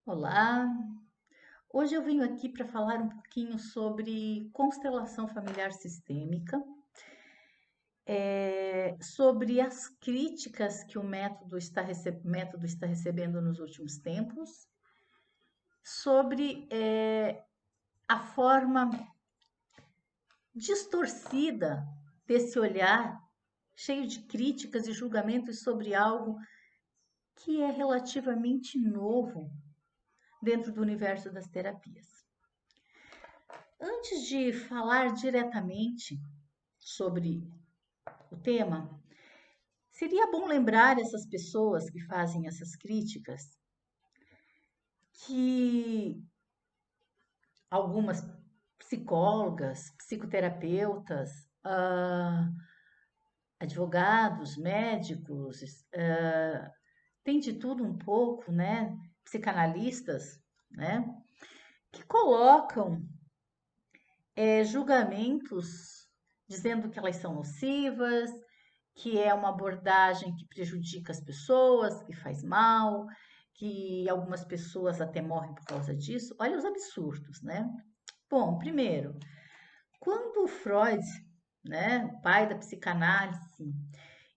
Olá, hoje eu venho aqui para falar um pouquinho sobre constelação familiar sistêmica, sobre as críticas que o método está recebendo nos últimos tempos, sobre a forma distorcida desse olhar, cheio de críticas e julgamentos sobre algo que é relativamente novo dentro do universo das terapias. Antes de falar diretamente sobre o tema, seria bom lembrar essas pessoas que fazem essas críticas que algumas psicólogas, psicoterapeutas, advogados, médicos, tem de tudo um pouco, né? Psicanalistas, né? Que colocam julgamentos dizendo que elas são nocivas, que é uma abordagem que prejudica as pessoas, que faz mal, que algumas pessoas até morrem por causa disso. Olha os absurdos, né? Bom, primeiro, quando Freud, né, o pai da psicanálise,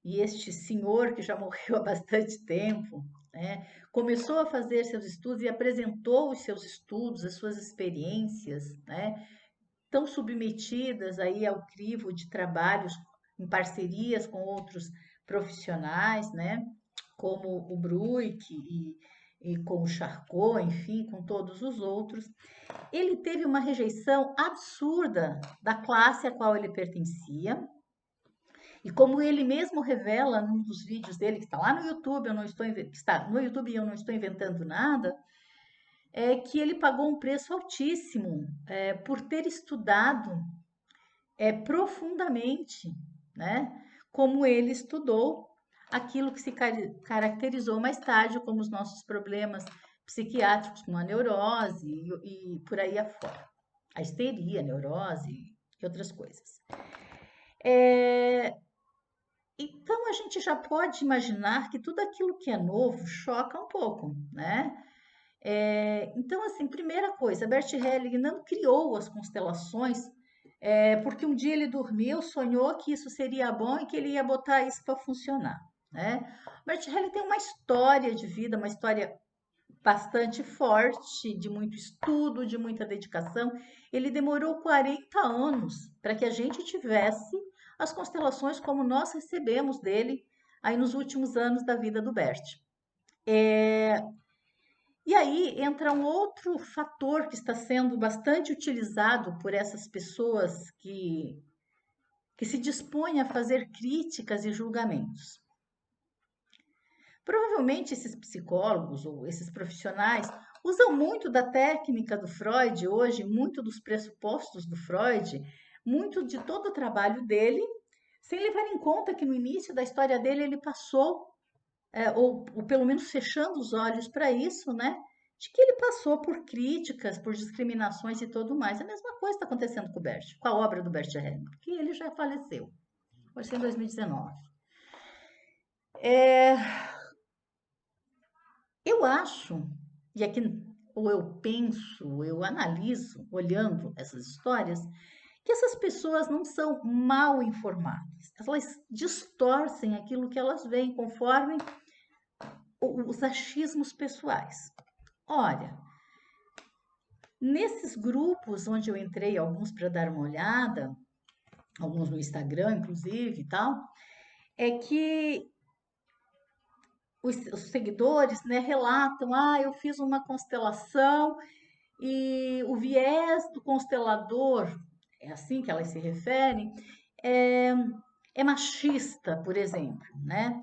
e este senhor que já morreu há bastante tempo, né, começou a fazer seus estudos e apresentou os seus estudos, as suas experiências, né, tão submetidas aí ao crivo de trabalhos em parcerias com outros profissionais, né? Como o Bruick e com o Charcot, enfim, com todos os outros. Ele teve uma rejeição absurda da classe a qual ele pertencia. E como ele mesmo revela num dos vídeos dele, que está lá no YouTube, eu não estou, está no YouTube e eu não estou inventando nada, é que ele pagou um preço altíssimo por ter estudado profundamente, né? Como ele estudou aquilo que se caracterizou mais tarde como os nossos problemas psiquiátricos, como a neurose e por aí afora. A histeria, a neurose e outras coisas. Então a gente já pode imaginar que tudo aquilo que é novo choca um pouco, né? Então, assim, primeira coisa, Bert Helling não criou as constelações porque um dia ele dormiu, sonhou que isso seria bom e que ele ia botar isso para funcionar, né? Bert Helling tem uma história de vida, uma história bastante forte, de muito estudo, de muita dedicação. Ele demorou 40 anos para que a gente tivesse as constelações como nós recebemos dele aí nos últimos anos da vida do Bert. E aí entra um outro fator que está sendo bastante utilizado por essas pessoas que se dispõem a fazer críticas e julgamentos. Provavelmente esses psicólogos ou esses profissionais usam muito da técnica do Freud hoje, muito dos pressupostos do Freud, muito de todo o trabalho dele, sem levar em conta que no início da história dele ele passou, ou pelo menos fechando os olhos para isso, né? De que ele passou por críticas, por discriminações e tudo mais. A mesma coisa está acontecendo com o Bert, com a obra do Bert Hellinger, porque ele já faleceu. Foi em 2019. Eu acho, e aqui ou eu penso, eu analiso, olhando essas histórias, que essas pessoas não são mal informadas. Elas distorcem aquilo que elas veem conforme os achismos pessoais. Olha, nesses grupos onde eu entrei, alguns para dar uma olhada, alguns no Instagram, inclusive e tal, é que os seguidores, né, relatam: eu fiz uma constelação e o viés do constelador, é assim que elas se referem, é, é machista, por exemplo, né?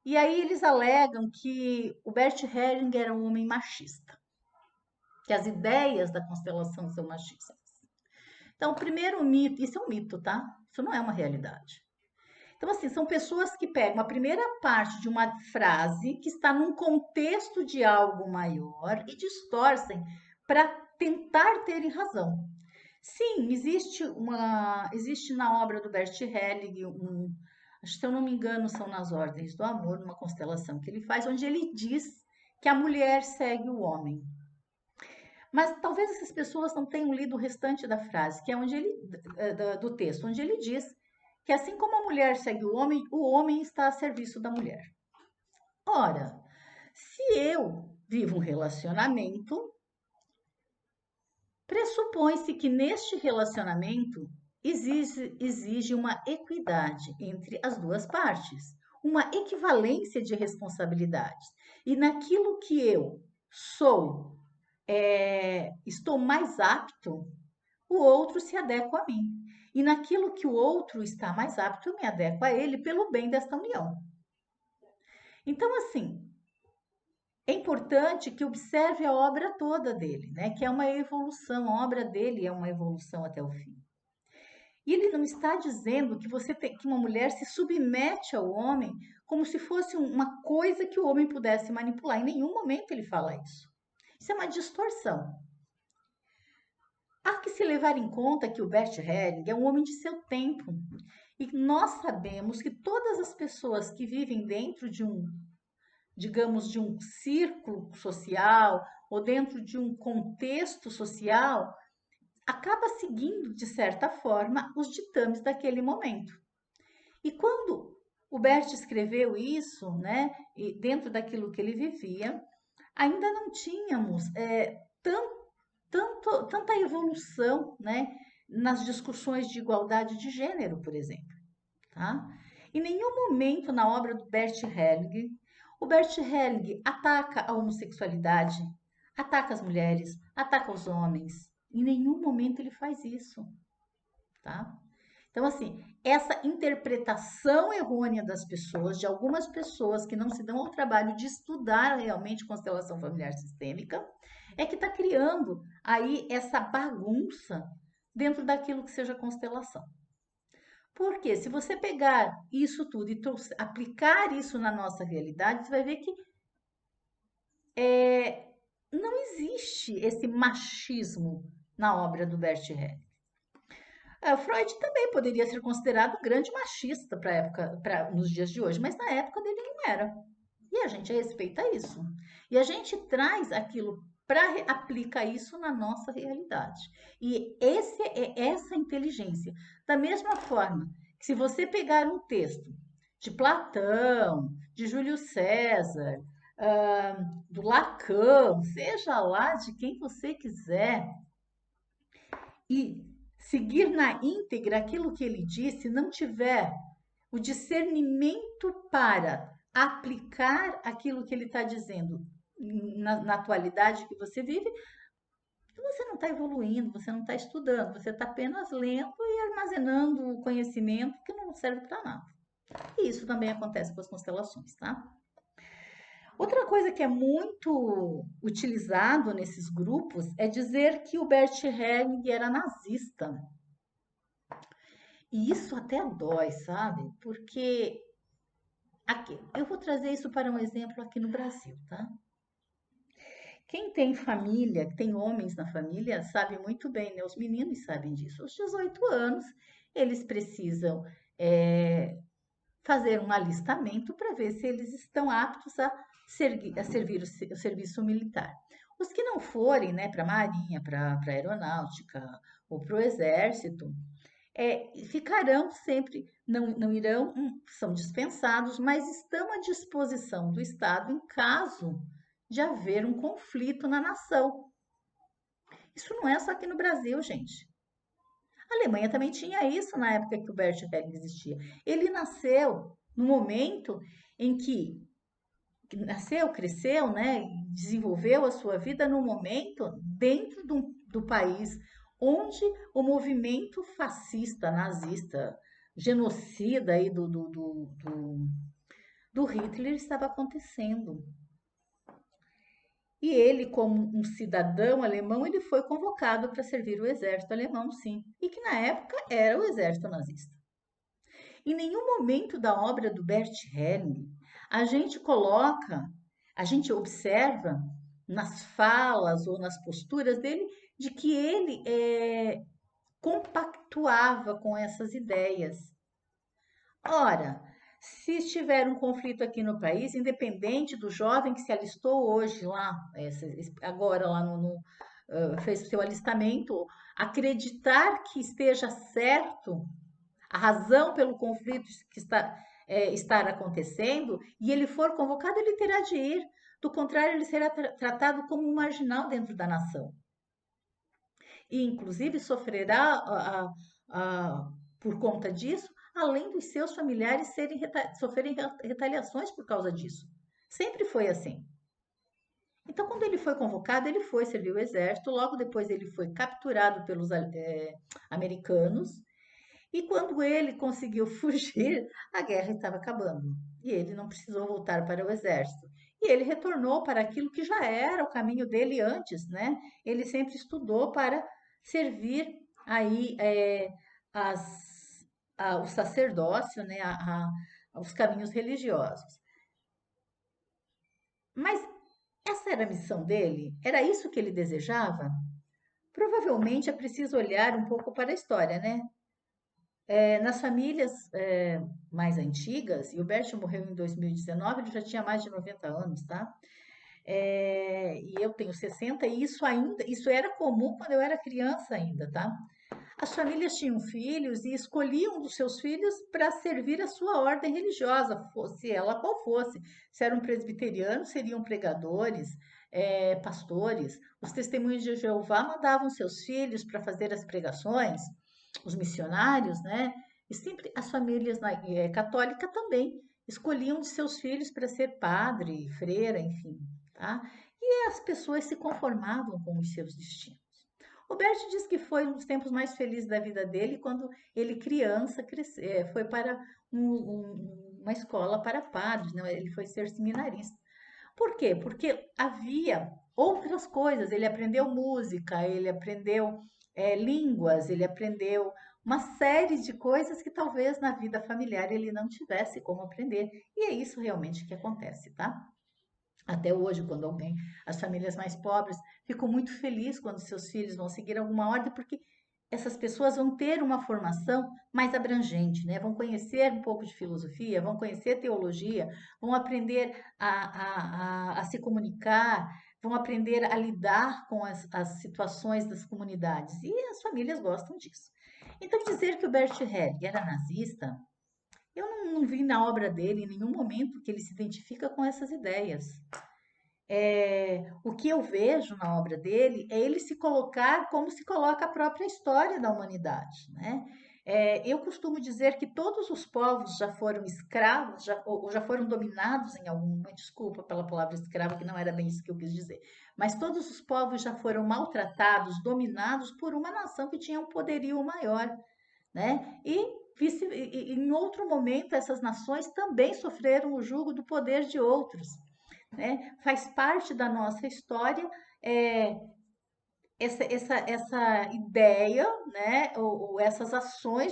E aí eles alegam que o Bert Hellinger era um homem machista, que as ideias da constelação são machistas. Então, o primeiro mito, isso é um mito, tá? Isso não é uma realidade. Então, assim, são pessoas que pegam a primeira parte de uma frase que está num contexto de algo maior e distorcem para tentar terem razão. Sim, existe na obra do Bert Helling acho que se eu não me engano são nas Ordens do Amor, uma constelação que ele faz, onde ele diz que a mulher segue o homem. Mas talvez essas pessoas não tenham lido o restante da frase, que é onde do texto, onde ele diz que assim como a mulher segue o homem está a serviço da mulher. Ora, se eu vivo um relacionamento, pressupõe-se que neste relacionamento exige uma equidade entre as duas partes, uma equivalência de responsabilidades. E naquilo que eu sou, estou mais apto, o outro se adequa a mim. E naquilo que o outro está mais apto, eu me adequo a ele pelo bem desta união. Então, assim, é importante que observe a obra toda dele, né? Que é uma evolução, a obra dele é uma evolução até o fim. E ele não está dizendo que que uma mulher se submete ao homem como se fosse uma coisa que o homem pudesse manipular. Em nenhum momento ele fala isso. Isso é uma distorção. Há que se levar em conta que o Bert Helling é um homem de seu tempo. E nós sabemos que todas as pessoas que vivem dentro de digamos, de um círculo social ou dentro de um contexto social, acaba seguindo, de certa forma, os ditames daquele momento. E quando o Bert escreveu isso, né, dentro daquilo que ele vivia, ainda não tínhamos tanta evolução, né, nas discussões de igualdade de gênero, por exemplo. Tá? Em nenhum momento na obra do Bert Helling, o Bert Helling ataca a homossexualidade, ataca as mulheres, ataca os homens. Em nenhum momento ele faz isso, tá? Então, assim, essa interpretação errônea das pessoas, de algumas pessoas que não se dão ao trabalho de estudar realmente constelação familiar sistêmica, é que está criando aí essa bagunça dentro daquilo que seja constelação. Porque se você pegar isso tudo e aplicar isso na nossa realidade, você vai ver que não existe esse machismo na obra do Bert Helling. Freud também poderia ser considerado um grande machista para época, nos dias de hoje, mas na época dele não era. E a gente respeita isso. E a gente traz aquilo para aplicar isso na nossa realidade. E essa inteligência. Da mesma forma que se você pegar um texto de Platão, de Júlio César, do Lacan, seja lá de quem você quiser, e seguir na íntegra aquilo que ele disse, não tiver o discernimento para aplicar aquilo que ele está dizendo na atualidade que você vive, você não está evoluindo, você não está estudando, você está apenas lendo e armazenando conhecimento que não serve para nada. E isso também acontece com as constelações, tá? Outra coisa que é muito utilizado nesses grupos é dizer que o Bert Helling era nazista. E isso até dói, sabe? Porque aqui, eu vou trazer isso para um exemplo aqui no Brasil, tá? Quem tem família, tem homens na família, sabe muito bem, né? Os meninos sabem disso. Aos 18 anos, eles precisam fazer um alistamento para ver se eles estão aptos a servir o serviço militar. Os que não forem, né, para a Marinha, para a Aeronáutica ou para o Exército, ficarão sempre, não irão, são dispensados, mas estão à disposição do Estado em caso de haver um conflito na nação. Isso não é só aqui no Brasil, gente. A Alemanha também tinha isso na época que o Bert Helling existia. Ele nasceu no momento em que nasceu, cresceu, né, desenvolveu a sua vida no momento dentro do país onde o movimento fascista, nazista, genocida aí do Hitler estava acontecendo. E ele, como um cidadão alemão, ele foi convocado para servir o exército alemão, sim, e que na época era o exército nazista. Em nenhum momento da obra do Bert Helling a gente observa nas falas ou nas posturas dele de que ele compactuava com essas ideias. Ora, Se estiver um conflito aqui no país, independente do jovem que se alistou hoje lá, agora lá fez o seu alistamento, acreditar que esteja certo a razão pelo conflito que estar acontecendo, e ele for convocado, ele terá de ir. Do contrário, ele será tratado como um marginal dentro da nação. E, inclusive, sofrerá por conta disso, além dos seus familiares sofrerem retaliações por causa disso. Sempre foi assim. Então, quando ele foi convocado, ele foi servir o exército, logo depois ele foi capturado pelos americanos, e quando ele conseguiu fugir, a guerra estava acabando. E ele não precisou voltar para o exército. E ele retornou para aquilo que já era o caminho dele antes, né? Ele sempre estudou para servir aí o sacerdócio, né? Os caminhos religiosos. Mas essa era a missão dele? Era isso que ele desejava? Provavelmente é preciso olhar um pouco para a história, né? Nas famílias mais antigas, e o Bert morreu em 2019, ele já tinha mais de 90 anos, tá? E eu tenho 60, e isso era comum quando eu era criança ainda, tá? As famílias tinham filhos e escolhiam um dos seus filhos para servir a sua ordem religiosa, fosse ela qual fosse. Se eram presbiterianos, seriam pregadores, pastores. Os testemunhos de Jeová mandavam seus filhos para fazer as pregações, os missionários, né? E sempre as famílias católicas também escolhiam de seus filhos para ser padre, freira, enfim, tá? E as pessoas se conformavam com os seus destinos. O Bert diz que foi um dos tempos mais felizes da vida dele quando ele, criança, foi para uma escola para padres, né? Ele foi ser seminarista. Por quê? Porque havia outras coisas. Ele aprendeu música, ele aprendeu línguas, ele aprendeu uma série de coisas que talvez na vida familiar ele não tivesse como aprender. E é isso realmente que acontece, tá? Até hoje, quando as famílias mais pobres, ficam muito felizes quando seus filhos vão seguir alguma ordem, porque essas pessoas vão ter uma formação mais abrangente, né? Vão conhecer um pouco de filosofia, vão conhecer teologia, vão aprender a se comunicar, vão aprender a lidar com as situações das comunidades. E as famílias gostam disso. Então, dizer que o Bert Helling era nazista, eu não vi na obra dele em nenhum momento que ele se identifica com essas ideias. O que eu vejo na obra dele é ele se colocar como se coloca a própria história da humanidade, né? Eu costumo dizer que todos os povos já foram escravos, ou já foram dominados em alguma, desculpa pela palavra escravo, que não era bem isso que eu quis dizer, mas todos os povos já foram maltratados, dominados por uma nação que tinha um poderio maior, né? E em outro momento, essas nações também sofreram o jugo do poder de outros, né? Faz parte da nossa história essa ideia, né? Ou essas ações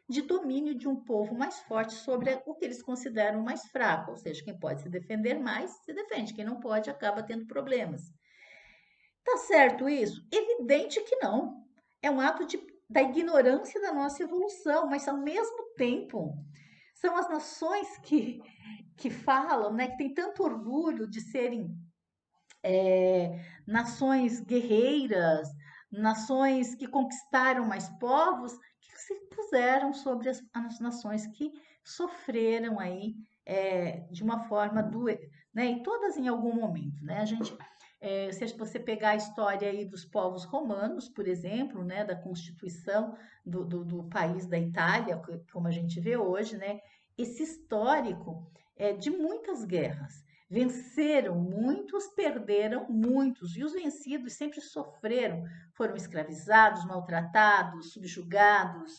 de domínio de um povo mais forte sobre o que eles consideram mais fraco, ou seja, quem pode se defender mais se defende, quem não pode acaba tendo problemas. Tá certo isso? Evidente que não. É um ato da ignorância da nossa evolução, mas ao mesmo tempo são as nações que falam, né, que têm tanto orgulho de serem nações guerreiras, nações que conquistaram mais povos, que se puseram sobre as nações que sofreram aí de uma forma né? E todas em algum momento, né? Se você pegar a história aí dos povos romanos, por exemplo, né, da constituição do país da Itália, como a gente vê hoje, né, esse histórico é de muitas guerras. Venceram muitos, perderam muitos, e os vencidos sempre sofreram, foram escravizados, maltratados, subjugados,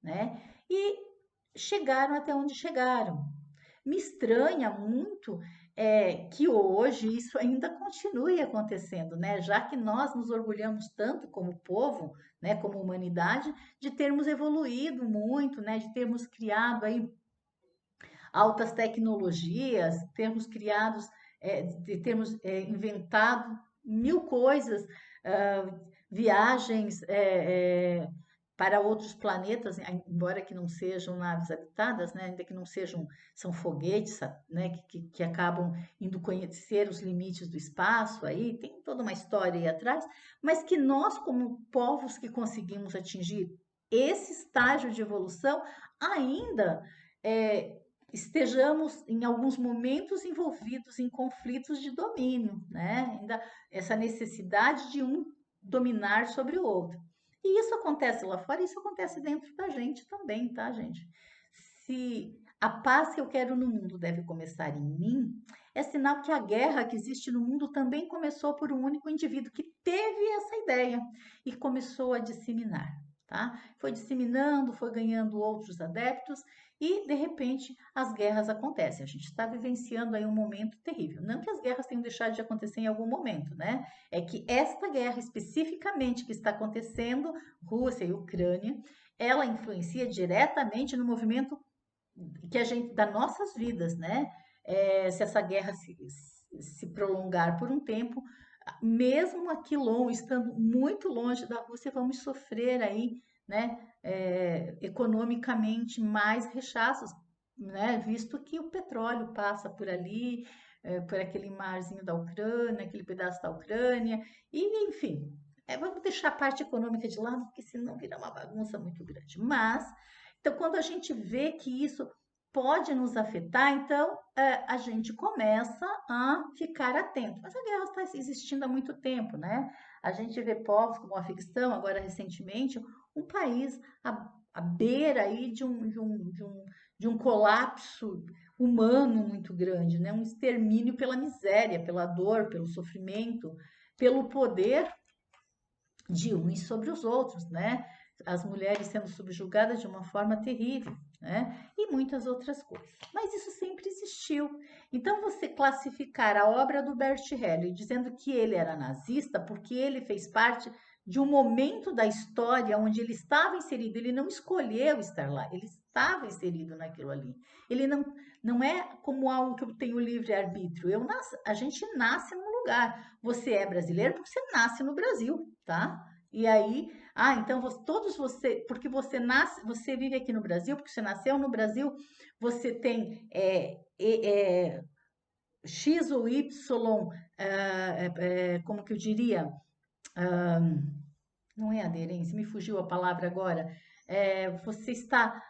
né? E chegaram até onde chegaram. Me estranha muito que hoje isso ainda continue acontecendo, né? Já que nós nos orgulhamos tanto como povo, né, como humanidade, de termos evoluído muito, né, de termos criado aí altas tecnologias, de termos inventado mil coisas, viagens para outros planetas, embora que não sejam naves habitadas, né, ainda que não sejam, são foguetes, né, que acabam indo conhecer os limites do espaço, aí tem toda uma história aí atrás, mas que nós, como povos que conseguimos atingir esse estágio de evolução, ainda estejamos em alguns momentos envolvidos em conflitos de domínio, né? Ainda essa necessidade de um dominar sobre o outro. E isso acontece lá fora, isso acontece dentro da gente também, tá, gente? Se a paz que eu quero no mundo deve começar em mim, é sinal que a guerra que existe no mundo também começou por um único indivíduo que teve essa ideia e começou a disseminar, tá? Foi disseminando, foi ganhando outros adeptos e, de repente, as guerras acontecem. A gente está vivenciando aí um momento terrível. Não que as guerras tenham deixado de acontecer em algum momento, né? É que esta guerra especificamente que está acontecendo, Rússia e Ucrânia, ela influencia diretamente no movimento que a gente, das nossas vidas, né? Se essa guerra se prolongar por um tempo, mesmo aqui longe, estando muito longe da Rússia, vamos sofrer aí, né? Economicamente mais rechaços, né? Visto que o petróleo passa por ali, por aquele marzinho da Ucrânia, aquele pedaço da Ucrânia, e enfim, vamos deixar a parte econômica de lado, porque senão vira uma bagunça muito grande. Mas, então, quando a gente vê que isso pode nos afetar, então a gente começa a ficar atento. Mas a guerra está existindo há muito tempo, né? A gente vê povos como o Afeganistão, agora recentemente, um país à beira aí de um colapso humano muito grande, né? Um extermínio pela miséria, pela dor, pelo sofrimento, pelo poder de uns sobre os outros, né? As mulheres sendo subjugadas de uma forma terrível, né? E muitas outras coisas. Mas isso sempre existiu. Então, você classificar a obra do Bert Hellier dizendo que ele era nazista porque ele fez parte de um momento da história onde ele estava inserido, ele não escolheu estar lá, ele estava inserido naquilo ali. Ele não é como algo que eu tenho livre-arbítrio. A gente nasce num lugar. Você é brasileiro porque você nasce no Brasil, tá? E aí, então todos você, porque você nasce, você vive aqui no Brasil, porque você nasceu no Brasil, você tem X ou Y, como que eu diria? Ah, não é aderência, me fugiu a palavra agora. Você está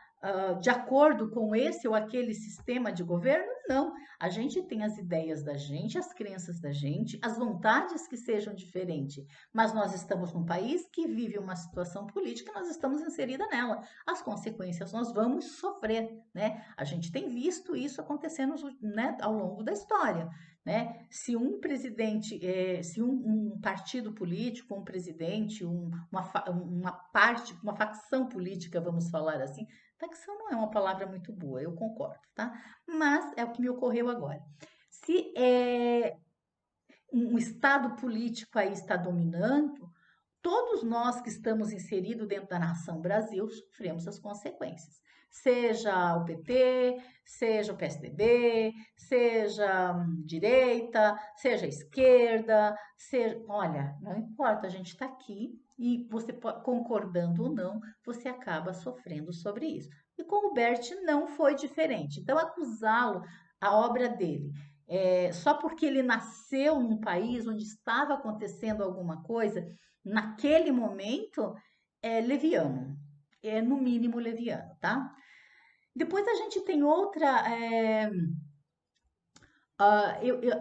de acordo com esse ou aquele sistema de governo? Não. A gente tem as ideias da gente, as crenças da gente, as vontades que sejam diferentes, mas nós estamos num país que vive uma situação política, nós estamos inserida nela. As consequências nós vamos sofrer, né? A gente tem visto isso acontecendo, né, ao longo da história. Né? Se um presidente, se um partido político, um presidente, uma parte, uma facção política, vamos falar assim, facção não é uma palavra muito boa, eu concordo, tá? Mas é o que me ocorreu agora. Se um estado político aí está dominando, todos nós que estamos inseridos dentro da nação Brasil sofremos as consequências. Seja o PT, seja o PSDB, seja direita, seja esquerda, olha, não importa, a gente está aqui e você concordando ou não, você acaba sofrendo sobre isso. E com o Bert não foi diferente. Então, acusá-lo, a obra dele, só porque ele nasceu num país onde estava acontecendo alguma coisa, naquele momento, é leviano. É no mínimo leviano, tá? Depois a gente tem outra.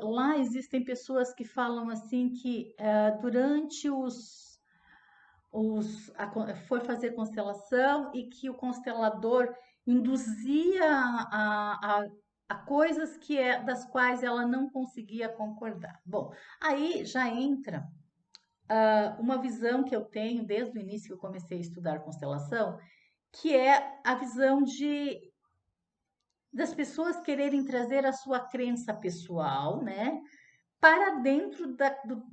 Lá existem pessoas que falam assim que durante foi fazer constelação e que o constelador induzia a coisas das quais ela não conseguia concordar. Bom, aí já entra uma visão que eu tenho desde o início que eu comecei a estudar constelação, que é a visão das pessoas quererem trazer a sua crença pessoal, né, para dentro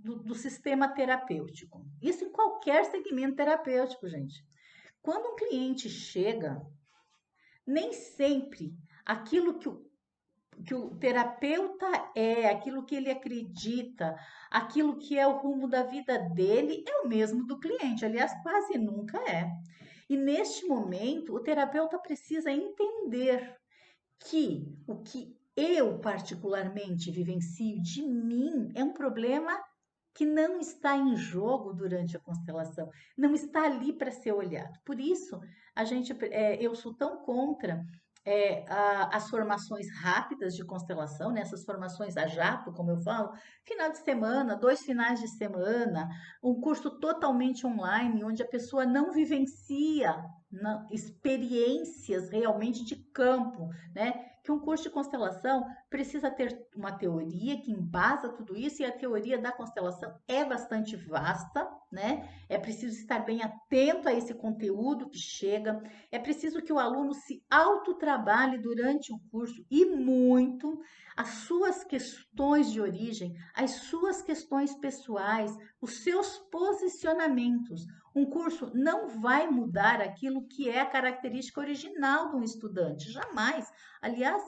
do sistema terapêutico. Isso em qualquer segmento terapêutico, gente. Quando um cliente chega, nem sempre aquilo que o terapeuta aquilo que ele acredita, aquilo que é o rumo da vida dele, é o mesmo do cliente. Aliás, quase nunca é. E neste momento, o terapeuta precisa entender que o que eu particularmente vivencio de mim é um problema que não está em jogo durante a constelação, não está ali para ser olhado. Por isso, eu sou tão contra as formações rápidas de constelação, né? Essas formações a jato, como eu falo, final de semana, 2 finais de semana, um curso totalmente online, onde a pessoa não vivencia experiências realmente de campo, né? Que um curso de constelação precisa ter uma teoria que embasa tudo isso, e a teoria da constelação é bastante vasta, né? É preciso estar bem atento a esse conteúdo que chega, é preciso que o aluno se autotrabalhe durante o curso e muito as suas questões de origem, as suas questões pessoais, os seus posicionamentos. Um curso não vai mudar aquilo que é a característica original de um estudante, jamais. Aliás,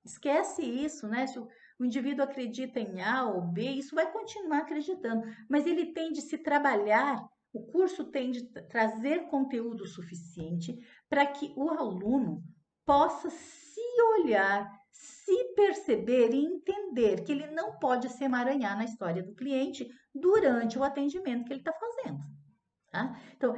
esquece isso, né? Se o indivíduo acredita em A ou B, isso vai continuar acreditando, mas ele tem de se trabalhar, o curso tem de trazer conteúdo suficiente para que o aluno possa se olhar, se perceber e entender que ele não pode se emaranhar na história do cliente durante o atendimento que ele está fazendo. Tá? Então,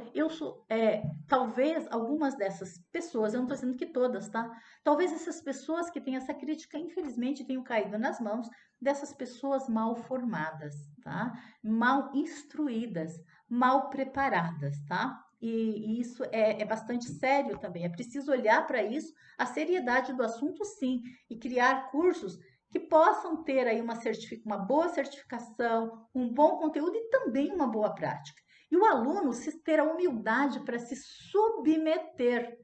talvez algumas dessas pessoas, eu não estou dizendo que todas, tá? Talvez essas pessoas que têm essa crítica, infelizmente, tenham caído nas mãos dessas pessoas mal formadas, tá? Mal instruídas, mal preparadas, tá? E isso é bastante sério também. É preciso olhar para isso, a seriedade do assunto, sim, e criar cursos que possam ter aí uma boa certificação, um bom conteúdo e também uma boa prática. E o aluno se ter a humildade para se submeter.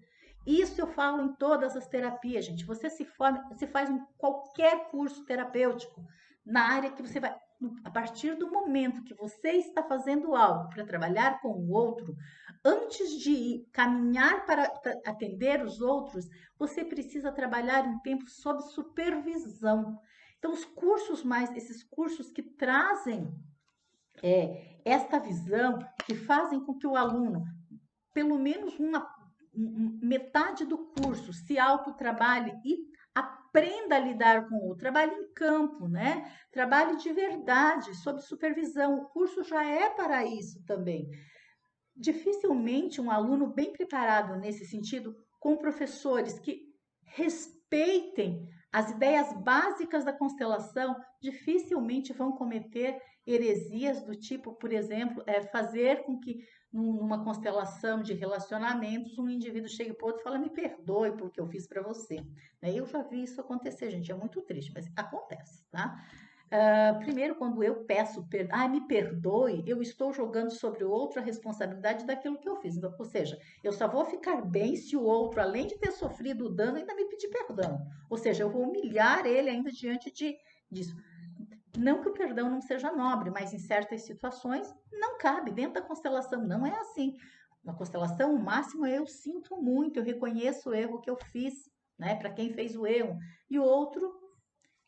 Isso eu falo em todas as terapias, gente. Você se forma, você faz qualquer curso terapêutico na área que você vai. A partir do momento que você está fazendo algo para trabalhar com o outro, antes de caminhar para atender os outros, você precisa trabalhar um tempo sob supervisão. Então, esses cursos que trazem esta visão, que fazem com que o aluno, pelo menos metade do curso, se autotrabalhe e aprenda a lidar com o trabalho em campo, né? Trabalhe de verdade, sob supervisão. O curso já é para isso também. Dificilmente um aluno bem preparado nesse sentido, com professores que respeitem as ideias básicas da constelação, dificilmente vão cometer heresias do tipo, por exemplo, fazer com que numa constelação de relacionamentos um indivíduo chegue para o outro e fala: me perdoe pelo que eu fiz para você. Eu já vi isso acontecer, gente, é muito triste, mas acontece, tá? Primeiro, quando eu peço perdão, me perdoe, eu estou jogando sobre o outro a responsabilidade daquilo que eu fiz. Então, ou seja, eu só vou ficar bem se o outro, além de ter sofrido o dano, ainda me pedir perdão. Ou seja, eu vou humilhar ele ainda disso. Não que o perdão não seja nobre, mas em certas situações não cabe. Dentro da constelação não é assim. Na constelação, o máximo é: eu sinto muito, eu reconheço o erro que eu fiz, né? Para quem fez o erro. E o outro,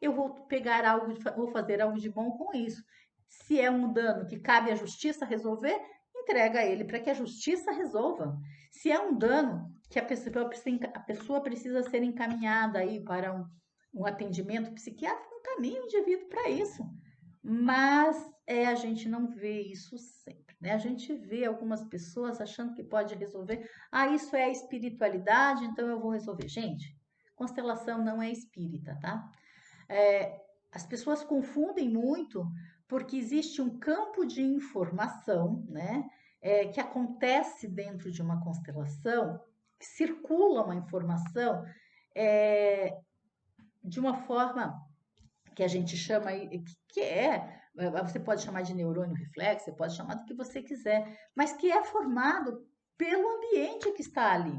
eu vou pegar algo, vou fazer algo de bom com isso. Se é um dano que cabe à justiça resolver, entrega a ele para que a justiça resolva. Se é um dano que a pessoa precisa ser encaminhada aí para um atendimento psiquiátrico, encaminha o indivíduo para isso. Mas a gente não vê isso sempre, né? A gente vê algumas pessoas achando que pode resolver. Isso é espiritualidade, então eu vou resolver. Gente, constelação não é espírita, tá? As pessoas confundem muito porque existe um campo de informação, né, que acontece dentro de uma constelação, que circula uma informação de uma forma que a gente chama, você pode chamar de neurônio reflexo, você pode chamar do que você quiser, mas que é formado pelo ambiente que está ali.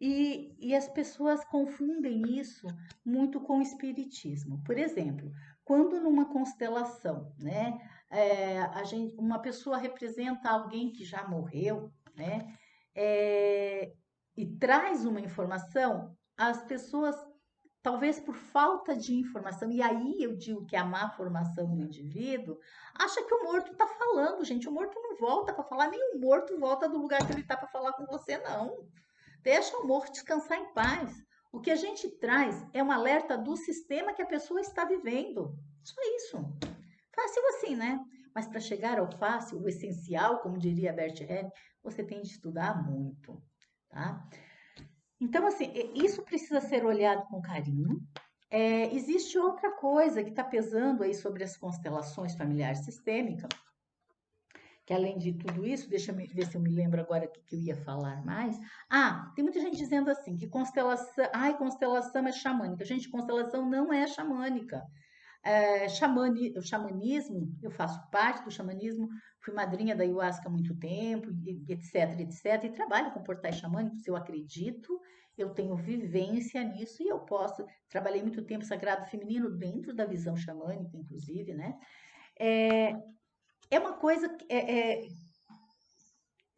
E as pessoas confundem isso muito com o espiritismo. Por exemplo, quando numa constelação, né, uma pessoa representa alguém que já morreu, né, e traz uma informação, as pessoas talvez por falta de informação, e aí eu digo que é a má formação do indivíduo, acha que o morto está falando, gente. O morto não volta para falar, nem o morto volta do lugar que ele está para falar com você, não. Deixa o morto descansar em paz. O que a gente traz é um alerta do sistema que a pessoa está vivendo. Só isso. Fácil assim, né? Mas para chegar ao fácil, o essencial, como diria Bert Helling, você tem de estudar muito, tá? Então, assim, isso precisa ser olhado com carinho. Existe outra coisa que está pesando aí sobre as constelações familiares sistêmicas, que além de tudo isso, deixa eu ver se eu me lembro agora o que eu ia falar mais. Ah, tem muita gente dizendo assim, que constelação é xamânica. Gente, constelação não é xamânica. O xamanismo, eu faço parte do xamanismo, fui madrinha da ayahuasca há muito tempo, etc, etc, e trabalho com portais xamânicos, eu acredito, eu tenho vivência nisso e eu posso, trabalhei muito tempo sagrado feminino dentro da visão xamânica, inclusive, né? É uma coisa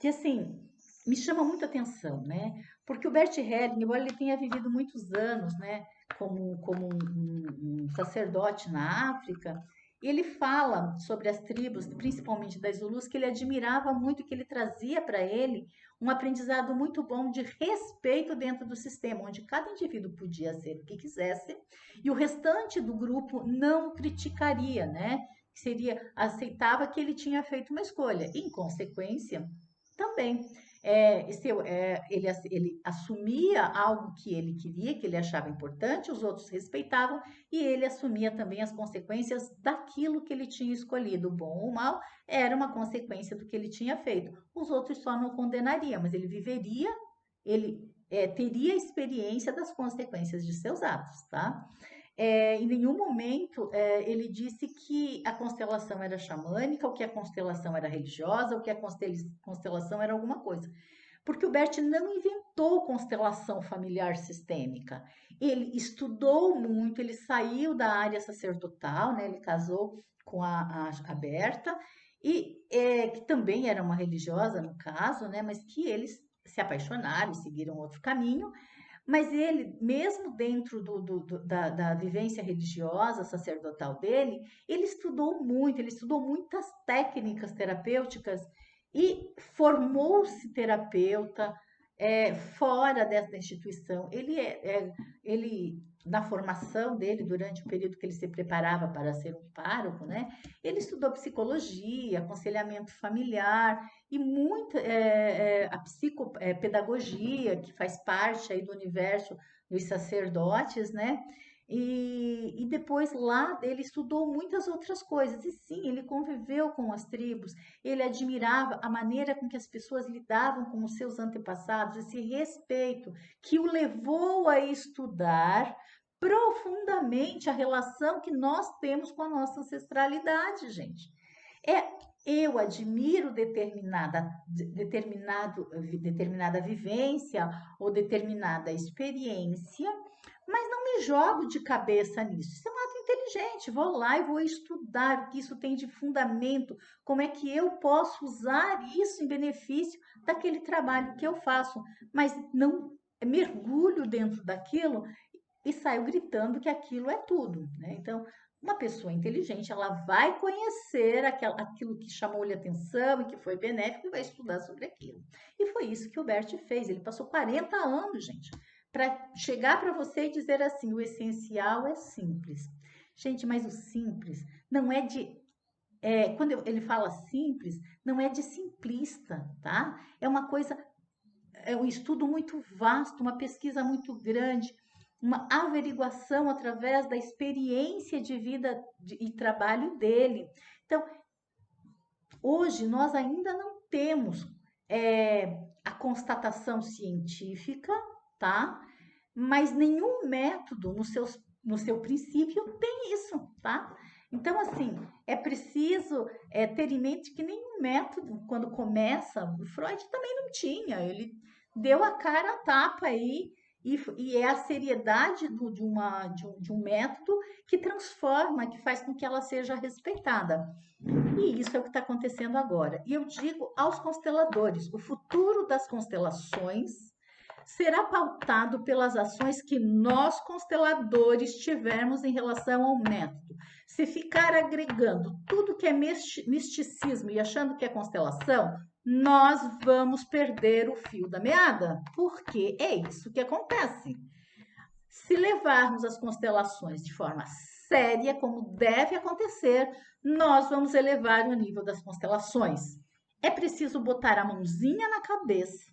que assim, me chama muito atenção, né? Porque o Bert Helling, embora ele tenha vivido muitos anos, né, como um sacerdote na África, ele fala sobre as tribos, principalmente das Zulus, que ele admirava muito, que ele trazia para ele um aprendizado muito bom de respeito dentro do sistema, onde cada indivíduo podia ser o que quisesse e o restante do grupo não criticaria, né? Aceitava que ele tinha feito uma escolha. Em consequência, também. Ele assumia algo que ele queria, que ele achava importante, os outros respeitavam, e ele assumia também as consequências daquilo que ele tinha escolhido, bom ou mal, era uma consequência do que ele tinha feito. Os outros só não condenariam, mas ele viveria, teria experiência das consequências de seus atos, tá? Em nenhum momento ele disse que a constelação era xamânica, ou que a constelação era religiosa, ou que a constelação era alguma coisa. Porque o Bert não inventou constelação familiar sistêmica. Ele estudou muito, ele saiu da área sacerdotal, né? Ele casou com a Berta, que também era uma religiosa no caso, né? Mas que eles se apaixonaram e seguiram outro caminho. Mas ele, mesmo dentro da vivência religiosa, sacerdotal dele, ele estudou muito, ele estudou muitas técnicas terapêuticas e formou-se terapeuta fora dessa instituição. Ele, na formação dele, durante o período que ele se preparava para ser um pároco, né, ele estudou psicologia, aconselhamento familiar e muito a psicopedagogia, que faz parte aí do universo dos sacerdotes, né? E depois lá ele estudou muitas outras coisas. E sim, ele conviveu com as tribos, ele admirava a maneira com que as pessoas lidavam com os seus antepassados, esse respeito que o levou a estudar profundamente a relação que nós temos com a nossa ancestralidade, gente. Eu admiro determinada vivência ou determinada experiência, mas não me jogo de cabeça nisso. Isso é um ato inteligente. Vou lá e vou estudar o que isso tem de fundamento, como é que eu posso usar isso em benefício daquele trabalho que eu faço, mas não mergulho dentro daquilo e saio gritando que aquilo é tudo, né? Então, uma pessoa inteligente, ela vai conhecer aquilo que chamou-lhe atenção e que foi benéfico e vai estudar sobre aquilo. E foi isso que o Bert fez. Ele passou 40 anos, gente, para chegar para você e dizer assim: o essencial é simples. Gente, mas o simples não é de. Quando ele fala simples, não é de simplista, tá? É uma coisa, é um estudo muito vasto, uma pesquisa muito grande, uma averiguação através da experiência de vida e trabalho dele. Então, hoje nós ainda não temos a constatação científica, tá? Mas nenhum método no seu princípio tem isso, tá? Então, assim, é preciso ter em mente que nenhum método, quando começa, o Freud também não tinha, ele deu a cara a tapa aí, e é a seriedade de um método que transforma, que faz com que ela seja respeitada. E isso é o que está acontecendo agora. E eu digo aos consteladores, o futuro das constelações será pautado pelas ações que nós, consteladores, tivermos em relação ao método. Se ficar agregando tudo que é misticismo e achando que é constelação, nós vamos perder o fio da meada, porque é isso que acontece. Se levarmos as constelações de forma séria, como deve acontecer, nós vamos elevar o nível das constelações. É preciso botar a mãozinha na cabeça,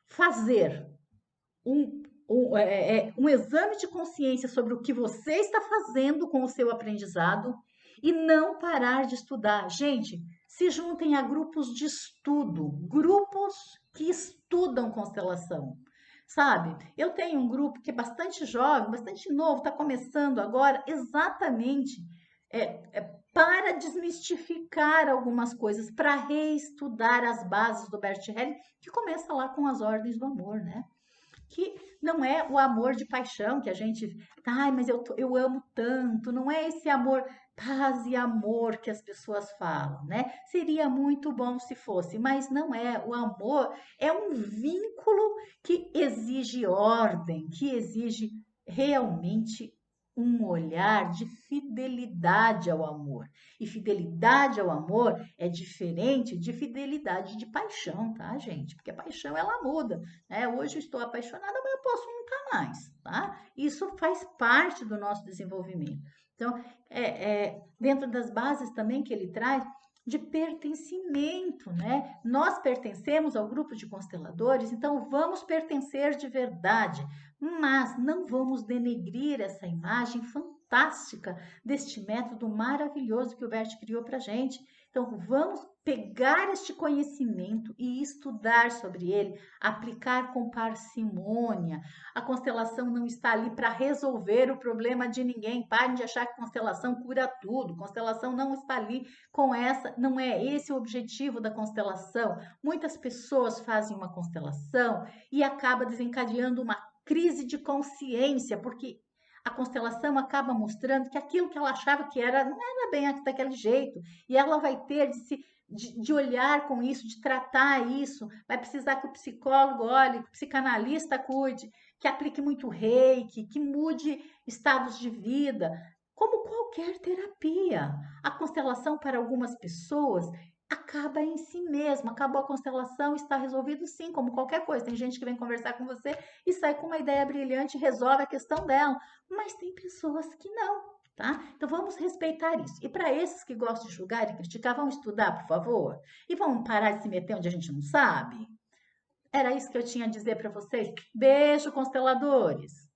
fazer um exame de consciência sobre o que você está fazendo com o seu aprendizado e não parar de estudar. Gente, se juntem a grupos de estudo, grupos que estudam constelação. Sabe, eu tenho um grupo que é bastante jovem, bastante novo, está começando agora, exatamente para desmistificar algumas coisas, para reestudar as bases do Bert Helling, que começa lá com as ordens do amor, né? Que não é o amor de paixão que a gente, ai, mas eu amo tanto, não é esse amor, paz e amor que as pessoas falam, né? Seria muito bom se fosse, mas não é. O amor é um vínculo que exige ordem, que exige realmente um olhar de fidelidade ao amor. E fidelidade ao amor é diferente de fidelidade de paixão, tá, gente? Porque a paixão ela muda, né? Hoje eu estou apaixonada, mas eu posso nunca mais, tá? Isso faz parte do nosso desenvolvimento. Então, dentro das bases também que ele traz de pertencimento, né? Nós pertencemos ao grupo de consteladores, então vamos pertencer de verdade, mas não vamos denegrir essa imagem fantástica deste método maravilhoso que o Bert criou para gente. Então, vamos pegar este conhecimento e estudar sobre ele, aplicar com parcimônia. A constelação não está ali para resolver o problema de ninguém. Parem de achar que constelação cura tudo. Constelação não está ali com essa, não é esse o objetivo da constelação. Muitas pessoas fazem uma constelação e acaba desencadeando uma crise de consciência, porque a constelação acaba mostrando que aquilo que ela achava que era, não era bem daquele jeito. E ela vai ter de olhar com isso, de tratar isso. Vai precisar que o psicólogo olhe, que o psicanalista cuide, que aplique muito reiki, que mude estados de vida. Como qualquer terapia. A constelação para algumas pessoas acaba em si mesma, acabou a constelação, está resolvido sim, como qualquer coisa. Tem gente que vem conversar com você e sai com uma ideia brilhante e resolve a questão dela, mas tem pessoas que não, tá? Então vamos respeitar isso. E para esses que gostam de julgar e criticar, vão estudar, por favor, e vão parar de se meter onde a gente não sabe. Era isso que eu tinha a dizer para vocês. Beijo, consteladores!